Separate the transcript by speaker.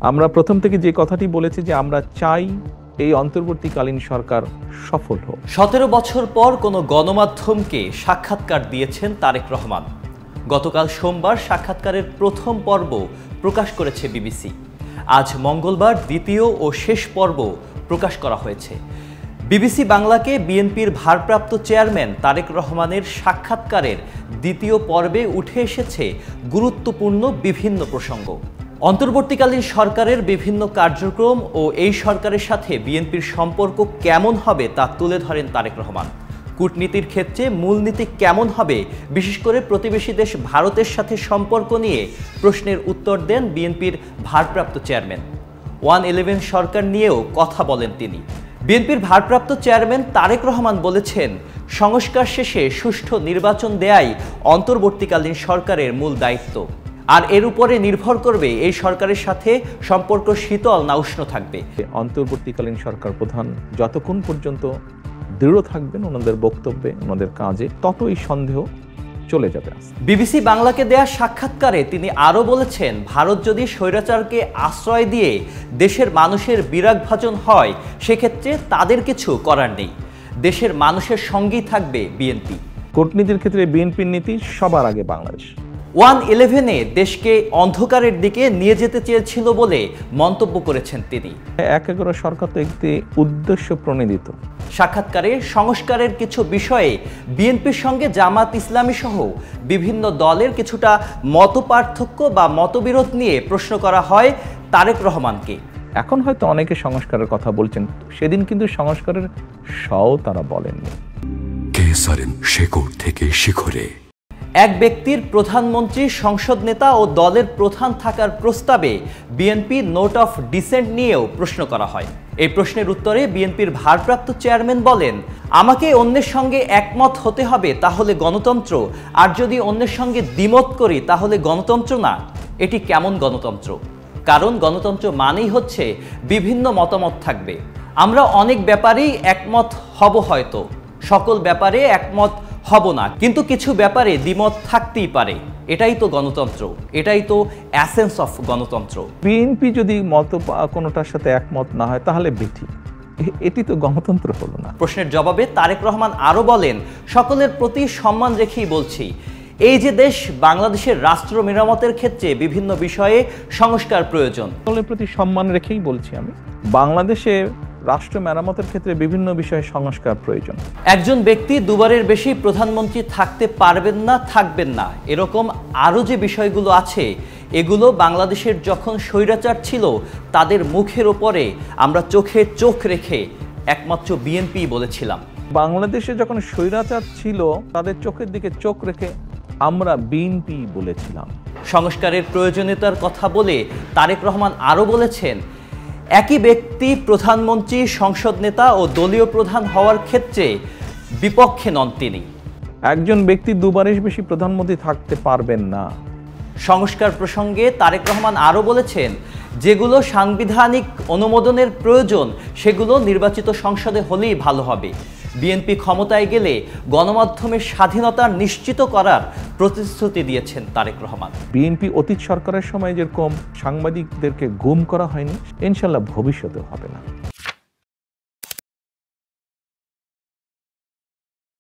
Speaker 1: আমরা প্রথম থেকে যে কথাটি বলেছি যে আমরা চাই এই অন্তর্বর্তীকালীন সরকার সফল হোক।
Speaker 2: 17 বছর পর কোনো গণমাধ্যমকে সাক্ষাৎকার দিয়েছেন তারেক রহমান। গতকাল সোমবার সাক্ষাৎকারের প্রথম পর্ব প্রকাশ করেছে বিবিসি। আজ মঙ্গলবার দ্বিতীয় ও শেষ পর্ব প্রকাশ করা হয়েছে। বিবিসি বাংলাকে বিএনপির ভারপ্রাপ্ত চেয়ারম্যান তারেক রহমানের সাক্ষাৎকারের দ্বিতীয় পর্বে উঠে এসেছে গুরুত্বপূর্ণ বিভিন্ন প্রসঙ্গ। অন্তর্বর্তীকালীন সরকারের বিভিন্ন কার্যক্রম ও এই সরকারের সাথে বিএনপির সম্পর্ক কেমন হবে তা তুলে ধরেন তারেক রহমান। কূটনীতির ক্ষেত্রে মূলনীতি কেমন হবে, বিশেষ করে প্রতিবেশী দেশ ভারতের সাথে সম্পর্ক নিয়ে প্রশ্নের উত্তর দেন বিএনপির ভারপ্রাপ্ত চেয়ারম্যান। 111 সরকার নিয়েও কথা বলেন তিনি। বিএনপির ভারপ্রাপ্ত চেয়ারম্যান তারেক রহমান বলেছেন, সংস্কার শেষে সুষ্ঠু নির্বাচন দেয়াই অন্তর্বর্তীকালীন সরকারের মূল দায়িত্ব। আর এর উপরে নির্ভর করবে এই সরকারের সাথে সম্পর্ক শীতল না উষ্ণ থাকবে।
Speaker 1: অন্তর্বর্তীকালীন সরকার প্রধান যতক্ষণ পর্যন্ত দৃঢ় থাকবেন ওনাদের বক্তব্যে, ওনাদের কাজে, ততই সন্দেহ চলে যাবে।
Speaker 2: বিবিসি বাংলাকে দেয়া সাক্ষাৎকারে তিনি আরও বলেছেন, ভারত যদি স্বৈরাচারকে আশ্রয় দিয়ে দেশের মানুষের বিরাগভাজন হয়, সেক্ষেত্রে তাদের কিছু করার নেই। দেশের মানুষের সঙ্গেই থাকবে বিএনপি।
Speaker 1: কূটনীতির ক্ষেত্রে বিএনপির নীতি সবার আগে বাংলাদেশ।
Speaker 2: 111-এ দেশকে অন্ধকারের দিকে নিয়ে যেতে চেয়েছিল বলে মন্তব্য করেছেন তিনি।
Speaker 1: 11 সরকার তো একটি উদ্দেশ্য প্রণোদিত।
Speaker 2: সাক্ষাৎকারে সংস্কারের কিছু বিষয়ে বিএনপির সঙ্গে জামাত ইসলামী সহ বিভিন্ন দলের কিছুটা মতপার্থক্য বা মতবিরোধ নিয়ে প্রশ্ন করা হয় তারেক রহমানকে।
Speaker 1: এখন হয়তো অনেকে সংস্কারের কথা বলছেন, সেদিন কিন্তু সংস্কারের সও তারা বলেননি। শেকড় থেকে শিখরে
Speaker 2: এক ব্যক্তির প্রধানমন্ত্রী, সংসদ নেতা ও দলের প্রধান থাকার প্রস্তাবে বিএনপি নোট অফ ডিসেন্ট নিয়েও প্রশ্ন করা হয়। এই প্রশ্নের উত্তরে বিএনপির ভারপ্রাপ্ত চেয়ারম্যান বলেন, আমাকে অন্যের সঙ্গে একমত হতে হবে তাহলে গণতন্ত্র, আর যদি অন্যের সঙ্গে দ্বিমত করি তাহলে গণতন্ত্র না। এটি কেমন গণতন্ত্র? কারণ গণতন্ত্র মানেই হচ্ছে বিভিন্ন মতামত থাকবে। আমরা অনেক ব্যাপারেই একমত হব, হয়তো সকল ব্যাপারে একমত হব না, কিন্তু কিছু ব্যাপারে দ্বিমত থাকতেই পারে। এটাই তো গণতন্ত্র, এটাই তো এসেন্স অফ গণতন্ত্র।
Speaker 1: বিএনপি যদি কোনোটার সাথে একমত না হয় তাহলে বেঠিক, এটি তো গণতন্ত্র হলো না।
Speaker 2: প্রশ্নের জবাবে তারেক রহমান আরও বলেন, সকলের প্রতি সম্মান রেখেই বলছি, এই যে দেশ, বাংলাদেশের রাষ্ট্র মেরামতের ক্ষেত্রে বিভিন্ন বিষয়ে সংস্কার প্রয়োজন।
Speaker 1: সকলের প্রতি সম্মান রেখেই বলছি আমি, বাংলাদেশে রাষ্ট্র মেরামতের ক্ষেত্রে বিভিন্ন বিষয়ে সংস্কার প্রয়োজন।
Speaker 2: একজন ব্যক্তি দুবারের বেশি প্রধানমন্ত্রী থাকতে পারবেন না, থাকবেন না, এরকম আরও যে বিষয়গুলো আছে, এগুলো বাংলাদেশের যখন স্বৈরাচার ছিল তাদের মুখের ওপরে আমরা চোখে চোখ রেখে একমাত্র বিএনপি বলেছিলাম।
Speaker 1: বাংলাদেশে যখন স্বৈরাচার ছিল তাদের চোখের দিকে চোখ রেখে আমরা বিএনপি বলেছিলাম।
Speaker 2: সংস্কারের প্রয়োজনীয়তার কথা বলে তারেক রহমান আরও বলেছেন, একই ব্যক্তি প্রধানমন্ত্রী, সংসদ নেতা ও দলীয় প্রধান হওয়ার ক্ষেত্রে বিপক্ষে নন তিনি।
Speaker 1: একজন ব্যক্তি দুবারের বেশি প্রধানমন্ত্রী থাকতে পারবেন না।
Speaker 2: সংস্কার প্রসঙ্গে তারেক রহমান আরও বলেছেন, যেগুলো সাংবিধানিক অনুমোদনের প্রয়োজন সেগুলো নির্বাচিত সংসদে হলেই ভালো হবে। বিএনপি ক্ষমতায় গেলে গণমাধ্যমের স্বাধীনতা নিশ্চিত করার প্রতিশ্রুতি দিয়েছেন তারেক রহমান।
Speaker 1: বিএনপি অতীত সরকারের সময় যেরকম সাংবাদিকদেরকে গুম করা হয়নি, ইনশাল্লাহ ভবিষ্যতেও হবে না।